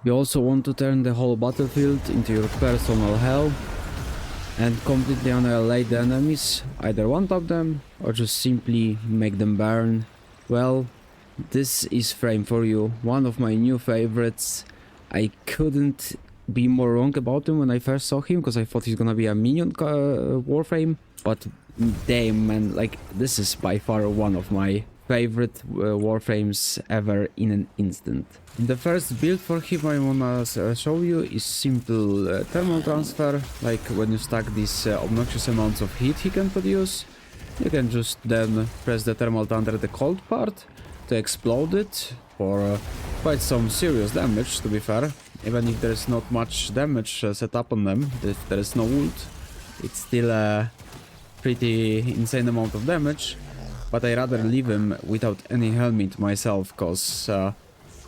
You also want to turn the whole battlefield into your personal hell and completely annihilate the enemies, either one-tap them or just simply make them burn. Well, this is Frame for you, one of my new favorites. I couldn't be more wrong about him when I first saw him, because I thought he's gonna be a minion Warframe, but damn man, like, this is by far one of my favorite Warframes ever in an instant. The first build for him I wanna show you is simple thermal transfer. Like, when you stack these obnoxious amounts of heat he can produce, you can just then press the thermal under the cold part to explode it for quite some serious damage, to be fair. Even if there's not much damage set up on them, if there is no ult, it's still a pretty insane amount of damage. But I rather leave him without any helminth myself, cause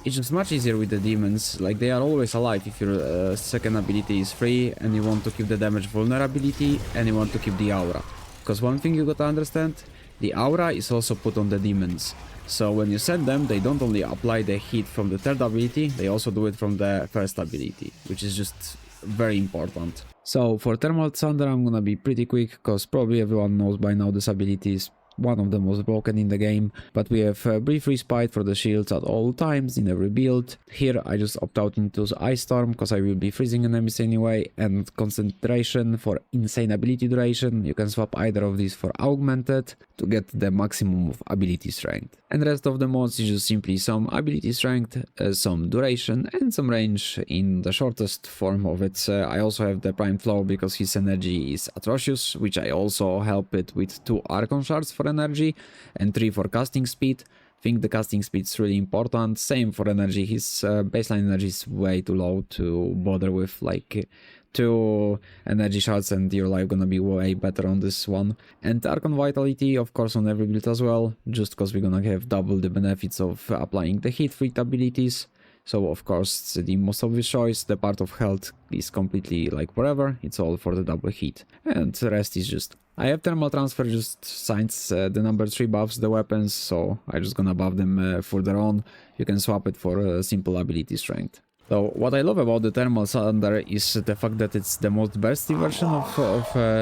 it's just much easier with the demons. Like, they are always alive if your second ability is free and you want to keep the damage vulnerability and you want to keep the aura. Because one thing you gotta understand, the aura is also put on the demons. So when you set them, they don't only apply the heat from the third ability, they also do it from the first ability, which is just very important. So for Thermal Thunder I'm gonna be pretty quick, because probably everyone knows by now this ability is one of the most broken in the game, but we have brief respite for the shields at all times in every build. Here I just opt out into Ice Storm because I will be freezing enemies anyway, and concentration for insane ability duration. You can swap either of these for augmented to get the maximum of ability strength. And the rest of the mods is just simply some ability strength, some duration and some range in the shortest form of it. I also have the Prime Flow because his energy is atrocious, which I also help it with 2 Archon shards for energy and 3 for casting speed. I think the casting speed is really important. Same for energy, his baseline energy is way too low to bother with. Like, 2 energy shards and your life gonna be way better on this one. And Archon Vitality, of course, on every build as well, just because we're gonna have double the benefits of applying the hit freak abilities. So of course the most obvious choice, the part of health is completely like whatever, it's all for the double hit. And the rest is just, I have thermal transfer just since the number 3 buffs the weapons, so I'm just gonna buff them further on. You can swap it for simple ability strength. So what I love about the Thermal Thunder is the fact that it's the most bursty version of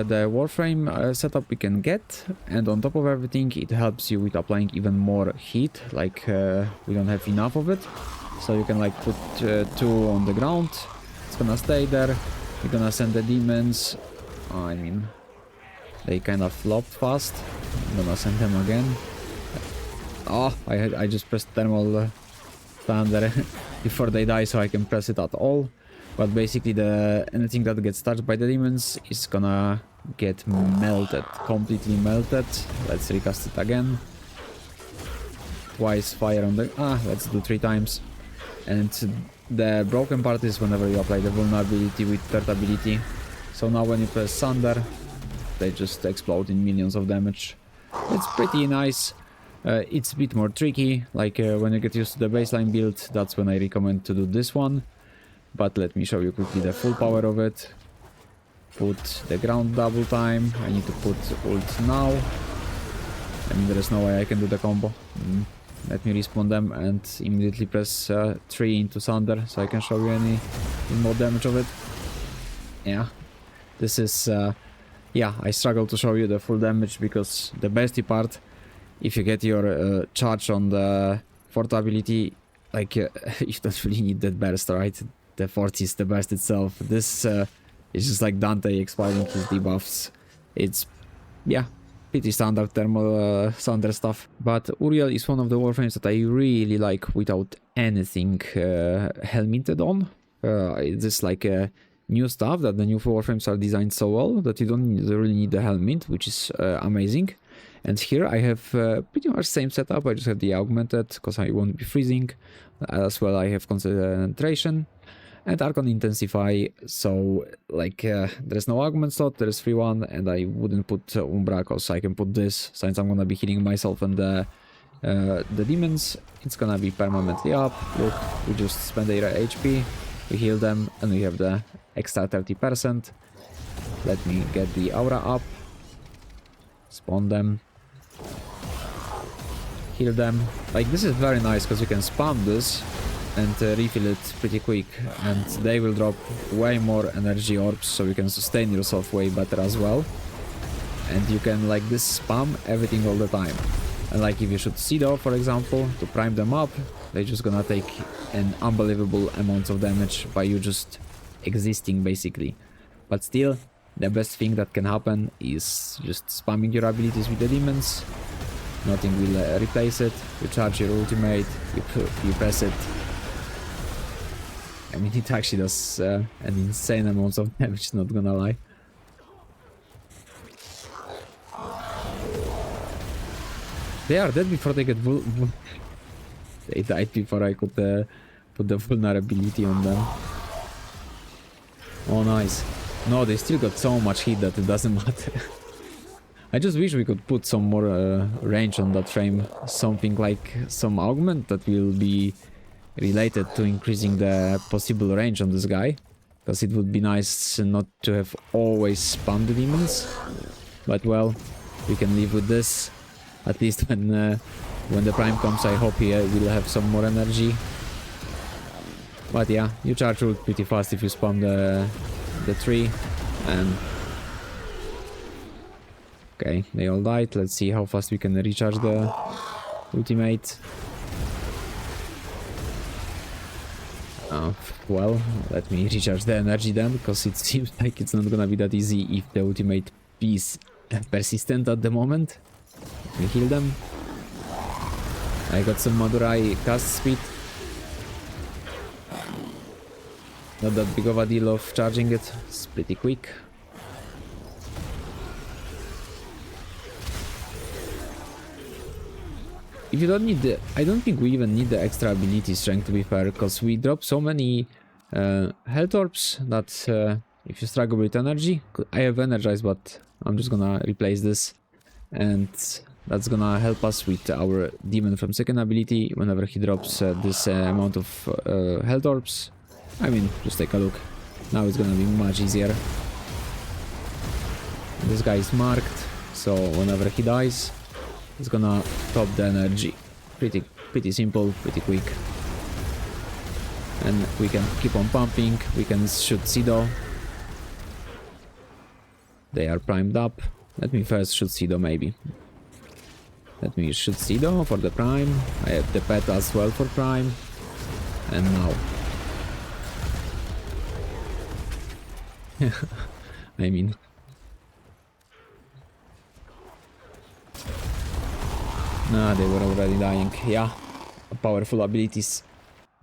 the Warframe setup we can get, and on top of everything it helps you with applying even more heat, like we don't have enough of it. So you can like put 2 on the ground, it's gonna stay there, you're gonna send the demons, I mean, they kind of flopped fast, I'm gonna send them again. Oh, I just pressed Thermal Thunder before they die so I can press it at all. But basically anything that gets touched by the demons is gonna get melted, completely melted. Let's recast it again. Twice fire on the... let's do 3 times. And the broken part is whenever you apply the vulnerability with third ability. So now when you press Thunder, they just explode in millions of damage. It's pretty nice. It's a bit more tricky, like when you get used to the baseline build, that's when I recommend to do this one. But let me show you quickly the full power of it. Put the ground double time, I need to put ult now. I mean, there is no way I can do the combo. Let me respawn them and immediately press 3 into Thunder so I can show you any more damage of it. Yeah, this is... yeah, I struggle to show you the full damage because the bestie part, if you get your charge on the fourth ability, like you don't really need that burst, right? The fourth is the burst itself. This is just like Dante expiring his debuffs. It's, yeah, pretty standard thermal thunder stuff. But Uriel is one of the warframes that I really like without anything helminted on. It's like new stuff that the new warframes are designed so well that you don't really need the helminth, which is amazing. And here I have pretty much same setup, I just have the augmented because I won't be freezing. As well I have concentration and Archon Intensify, so like there's no augment slot, there's free one, and I wouldn't put Umbra because I can put this, since I'm gonna be healing myself and the demons, it's gonna be permanently up. Look, we just spend their HP, we heal them, and we have the extra 30%. Let me get the aura up, spawn them, heal them. Like, this is very nice because you can spam this and refill it pretty quick, and they will drop way more energy orbs, so you can sustain yourself way better as well. And you can like this spam everything all the time. And like if you shoot Sido, for example, to prime them up, they're just gonna take an unbelievable amount of damage by you just existing basically. But still, the best thing that can happen is just spamming your abilities with the demons. Nothing will replace it. You charge your ultimate, you press it. I mean, it actually does an insane amount of damage, not gonna lie. They are dead before they get they died before I could put the vulnerability on them. Oh, nice. No, they still got so much heat that it doesn't matter. I just wish we could put some more range on that frame. Something like some augment that will be related to increasing the possible range on this guy. Because it would be nice not to have always spam the demons. But well, we can live with this. At least when the prime comes, I hope he will have some more energy. But yeah, you charge ult pretty fast if you spam the tree. And okay, they all died. Let's see how fast we can recharge the ultimate. Well, let me recharge the energy then, because it seems like it's not gonna be that easy if the ultimate is persistent at the moment. Let me heal them. I got some Madurai cast speed. Not that big of a deal of charging it, it's pretty quick. If you don't need the... I don't think we even need the extra ability strength, to be fair, because we drop so many health orbs that if you struggle with energy... I have energized, but I'm just gonna replace this. And that's gonna help us with our demon from second ability whenever he drops this amount of health orbs. I mean, just take a look. Now it's gonna be much easier. This guy is marked, so whenever he dies, it's gonna top the energy. Pretty simple, pretty quick. And we can keep on pumping. We can shoot Sido. They are primed up. Let me first shoot Sido, maybe. Let me shoot Sido for the prime. I have the pet as well for prime. And now. I mean... Nah, they were already dying. Yeah, powerful abilities.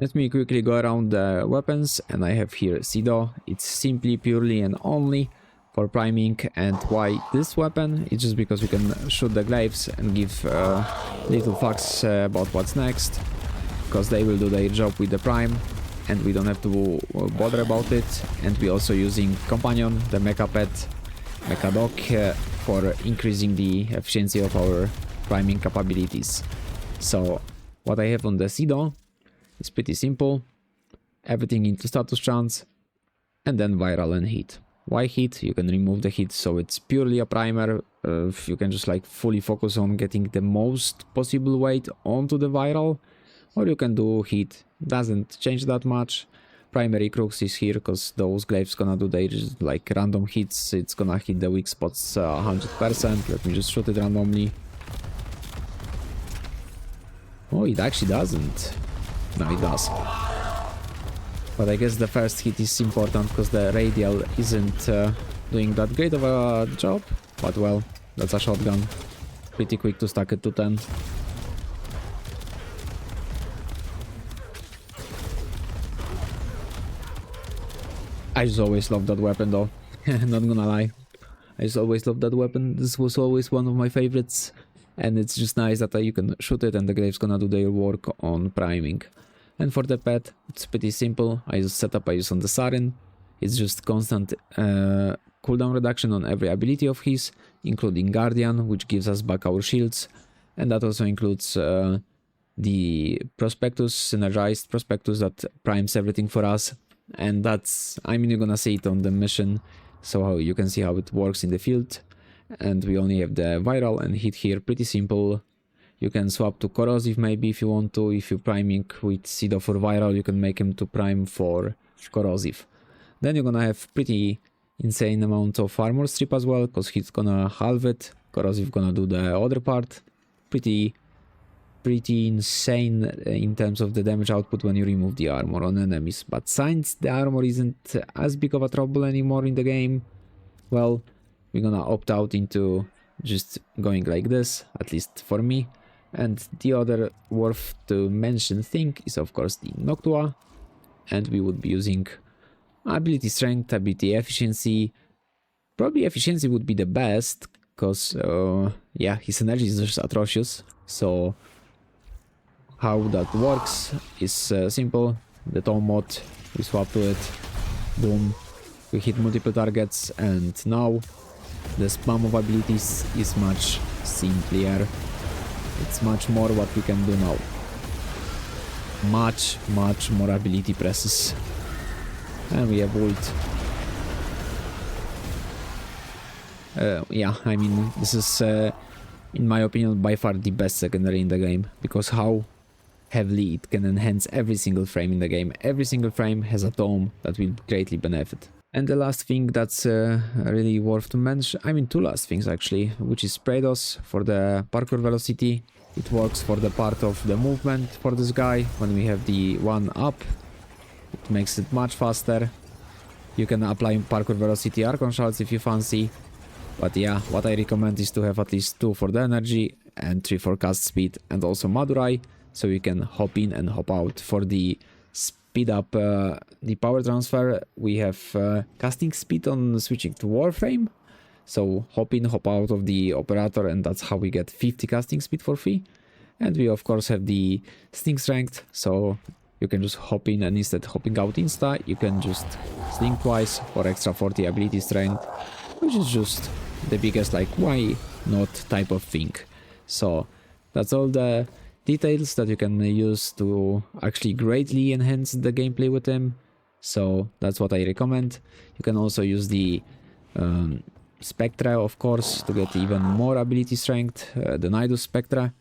Let me quickly go around the weapons, and I have here Sido. It's simply, purely and only for priming. And why this weapon? It's just because we can shoot the glaives and give little fucks about what's next, because they will do their job with the prime and we don't have to bother about it. And we're also using companion, the mecha pet, mecha dog, for increasing the efficiency of our priming capabilities. So what I have on the Sido is pretty simple. Everything into status chance, and then viral and heat. Why heat? You can remove the heat, so it's purely a primer. You can just like fully focus on getting the most possible weight onto the viral, or you can do heat. Doesn't change that much. Primary crux is here because those glaives gonna do their like random hits. It's gonna hit the weak spots 100%. Let me just shoot it randomly. Oh, it actually doesn't. No, it does. But I guess the first hit is important because the radial isn't doing that great of a job. But well, that's a shotgun. Pretty quick to stack it to 10. I just always loved that weapon though. Not gonna lie. I just always loved that weapon. This was always one of my favorites. And it's just nice that you can shoot it and the glaive's gonna do their work on priming. And for the pet, it's pretty simple. I just set up I use on the Sarin. It's just constant cooldown reduction on every ability of his, including Guardian, which gives us back our shields. And that also includes the Prospectus, synergized Prospectus that primes everything for us. And that's, I mean, you're gonna see it on the mission, so you can see how it works in the field. And we only have the viral and hit here, pretty simple. You can swap to corrosive maybe if you want to. If you're priming with Seed for viral, you can make him to prime for corrosive. Then you're gonna have pretty insane amount of armor strip as well, because he's gonna halve it. Corrosive gonna do the other part. Pretty insane in terms of the damage output when you remove the armor on enemies. But since the armor isn't as big of a trouble anymore in the game, well, we're gonna opt out into just going like this, at least for me. And the other worth to mention thing is of course the Noctua, and we would be using ability strength, ability efficiency. Probably efficiency would be the best, because yeah, his energy is just atrocious. So how that works is simple. The Tom mod, we swap to it, boom, we hit multiple targets, and now the spam of abilities is much simpler. It's much more what we can do now. Much more ability presses. And we have ult. Yeah, I mean, this is, in my opinion, by far the best secondary in the game, because how heavily it can enhance every single frame in the game. Every single frame has a tome that will greatly benefit. And the last thing that's really worth to mention, I mean two last things actually, which is Praedos for the parkour velocity. It works for the part of the movement for this guy. When we have the one up, it makes it much faster. You can apply parkour velocity Archon shards if you fancy. But yeah, what I recommend is to have at least 2 for the energy and 3 for cast speed, and also Madurai, so you can hop in and hop out. For the speed up the power transfer, we have casting speed on switching to Warframe. So hop in, hop out of the operator, and that's how we get 50 casting speed for free. And we of course have the sling strength, so you can just hop in, and instead hopping out insta, you can just sling twice for extra 40 ability strength, which is just the biggest like why not type of thing. So that's all the details that you can use to actually greatly enhance the gameplay with him. So that's what I recommend. You can also use the Spectra, of course, to get even more ability strength, the Nidus Spectra.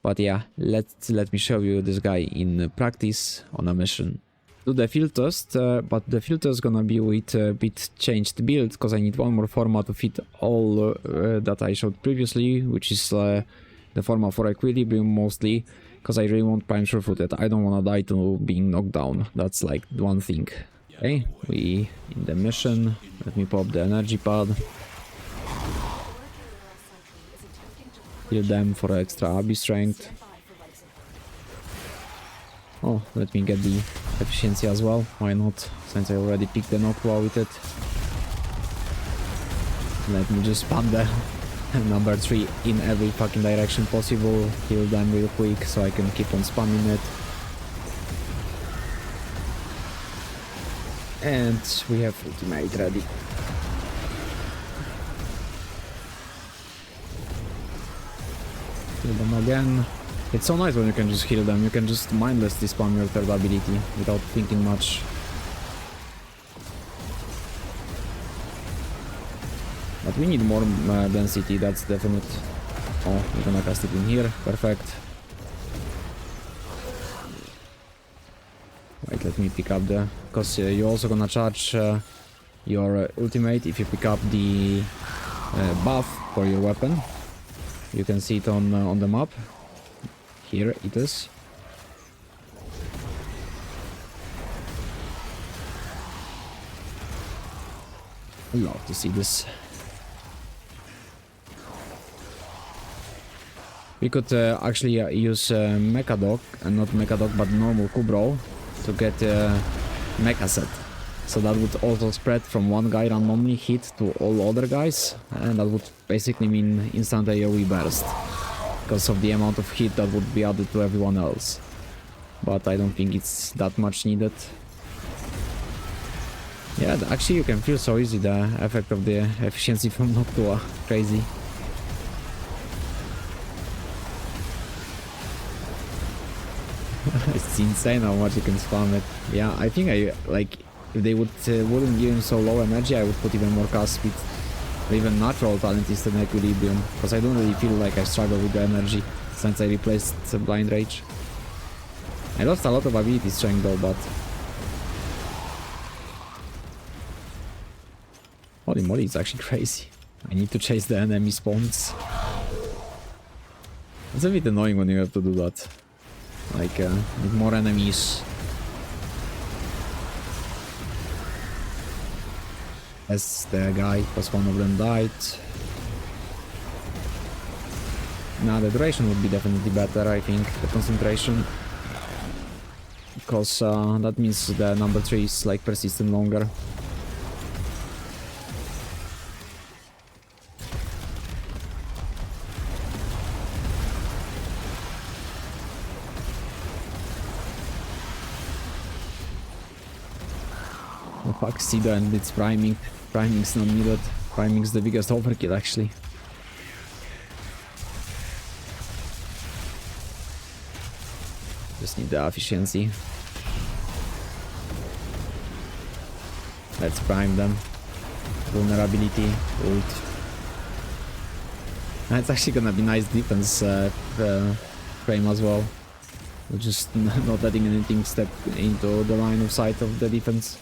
But yeah, let me show you this guy in practice on a mission. Do the field test, but the field test is gonna be with a bit changed build, because I need one more format to fit all that I showed previously, which is the format for equilibrium mostly, because I really want prime sure-footed. I don't wanna die to being knocked down. That's like one thing. Okay, we in the mission. Let me pop the energy pad. Heal them for extra AB strength. Oh, let me get the efficiency as well. Why not? Since I already picked the Noctua with it. Let me just spam the number 3 in every fucking direction possible. Heal them real quick so I can keep on spamming it. And we have ultimate ready. Heal them again. It's so nice when you can just heal them. You can just mindlessly spam your third ability without thinking much. But we need more density, that's definite. Oh, we're gonna cast it in here. Perfect. Wait, let me pick up the... Because you're also gonna charge your ultimate if you pick up the buff for your weapon. You can see it on the map. Here it is. I love to see this. We could actually use Mecha Dog, and not Mecha Dog but normal Kubro, to get Mecha set. So that would also spread from one guy randomly hit to all other guys, and that would basically mean instant AoE burst, because of the amount of hit that would be added to everyone else. But I don't think it's that much needed. Yeah, actually you can feel so easy the effect of the efficiency from Noctua. Crazy. It's insane how much you can spam it. Yeah, I think if they wouldn't give him so low energy, I would put even more cast speed. Or even natural talent instead of equilibrium, because I don't really feel like I struggle with the energy. since I replaced Blind Rage. I lost a lot of ability strength though, but... Holy moly, it's actually crazy. I need to chase the enemy spawns. It's a bit annoying when you have to do that. Like, with more enemies. As the guy, because one of them died. Now the duration would be definitely better, I think, the concentration. Because that means the number 3 is like persistent longer. Oh fuck, Sida and its priming. Priming's not needed. Priming's the biggest overkill actually. Just need the efficiency. Let's prime them. Vulnerability, ult. It's actually gonna be nice defense frame as well. We're just not letting anything step into the line of sight of the defense.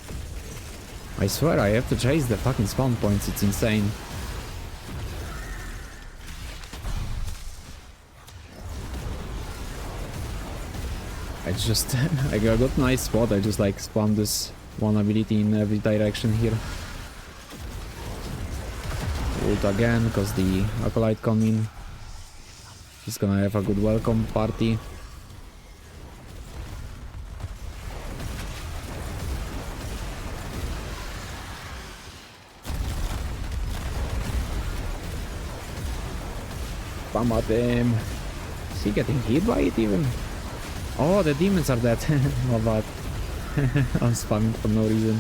I swear I have to chase the fucking spawn points, it's insane. I just... I got a nice spot, I just like spam this one ability in every direction here. Ult again, because the Acolyte come in. He's gonna have a good welcome party. Spam at him. Is he getting hit by it even? Oh, the demons are dead. Not bad. I'm spamming for no reason.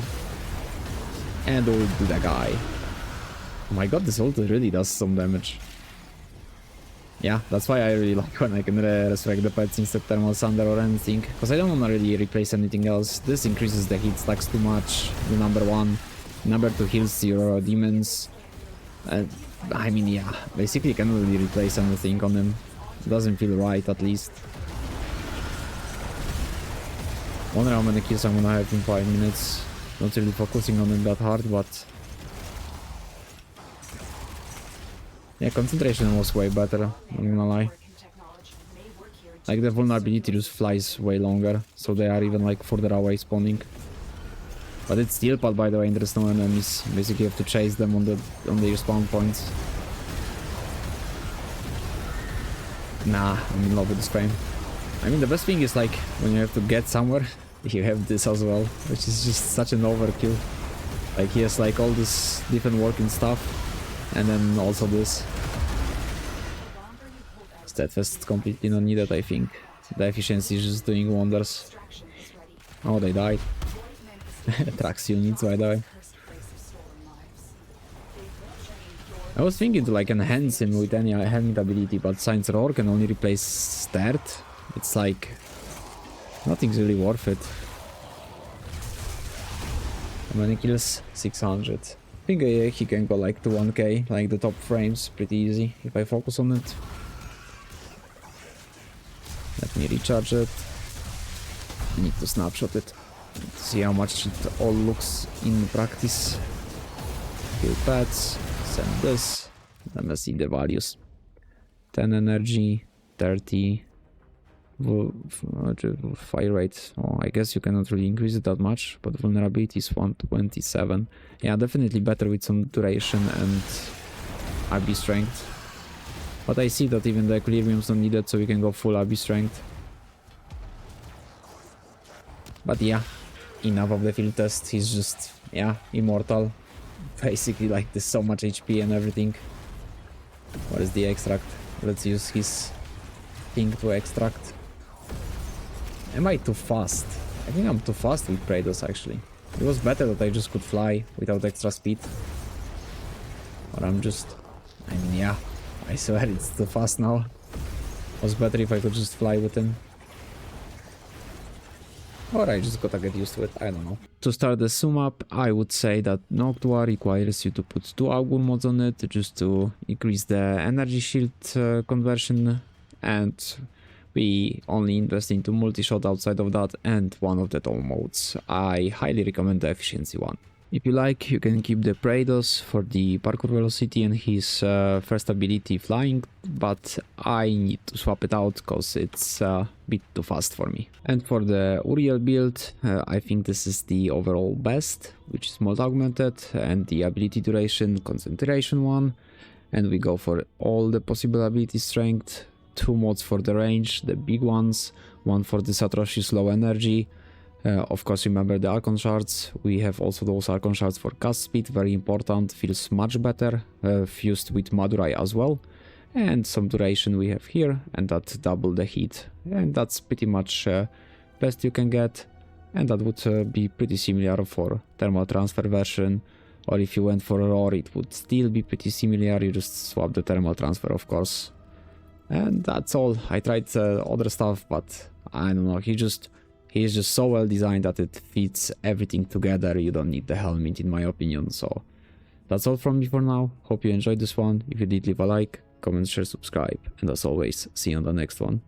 And ult to the guy. Oh my god, this ult really does some damage. Yeah, that's why I really like when I can resurrect the pets instead of thermal thunder or anything. Because I don't want to really replace anything else. This increases the hit stacks too much. The number 1. Number 2 heals your demons. I mean, yeah, basically you can't really replace anything on them. It doesn't feel right, at least. Wonder how many kills I'm gonna have in 5 minutes. Not really focusing on them that hard, but... yeah, concentration was way better, I'm gonna lie. Like, the vulnerability just flies way longer, so they are even like further away spawning. But it's steel pad, by the way, and there's no enemies. Basically you have to chase them on their spawn points. Nah, I'm in love with this frame. I mean, the best thing is like, when you have to get somewhere, you have this as well, which is just such an overkill. Like, he has like all this different working stuff, and then also this. Steadfast is completely not needed, I think. The efficiency is just doing wonders. Oh, they died. Tracks units, by the way. I was thinking to like enhance him with any helminth ability, but since Roar can only replace Start, it's like... nothing's really worth it. How many kills? 600. I think he can go like to 1k, like the top frames, pretty easy, if I focus on it. Let me recharge it. I need to snapshot it. See how much it all looks in practice. Kill pets, send this, let me see the values. 10 energy, 30 fire rate. Oh, I guess you cannot really increase it that much, but vulnerability is 127. Yeah, definitely better with some duration and AB strength. But I see that even the equilibrium's not needed, so we can go full AB strength. But yeah, enough of the field test. He's just, yeah, immortal. Basically, like, there's so much HP and everything. What is the extract? Let's use his thing to extract. Am I too fast? I think I'm too fast with Praetos, actually. It was better that I just could fly without extra speed. Or I'm just... I mean, yeah, I swear it's too fast now. It was better if I could just fly with him. Or I just gotta get used to it, I don't know. To start the sum up, I would say that Noctua requires you to put 2 Augur mods on it just to increase the energy shield conversion and we only invest into multi-shot outside of that and one of the tone modes. I highly recommend the efficiency one. If you like, you can keep the Praedos for the parkour velocity and his first ability flying, but I need to swap it out because it's a bit too fast for me. And for the Uriel build, I think this is the overall best, which is mod augmented, and the ability duration concentration one. And we go for all the possible ability strength, 2 mods for the range, the big ones, one for the Satoshi's low energy. Of course, remember the Archon shards. We have also those Archon shards for cast speed, very important, feels much better, fused with Madurai as well. And some duration we have here, and that double the heat. And that's pretty much best you can get. And that would be pretty similar for thermal transfer version. Or if you went for a roar, it would still be pretty similar, you just swap the thermal transfer, of course. And that's all. I tried other stuff, but I don't know, he's just so well designed that it fits everything together. You don't need the helminth in my opinion. So that's all from me for now. Hope you enjoyed this one. If you did, leave a like, comment, share, subscribe, and as always, see you on the next one.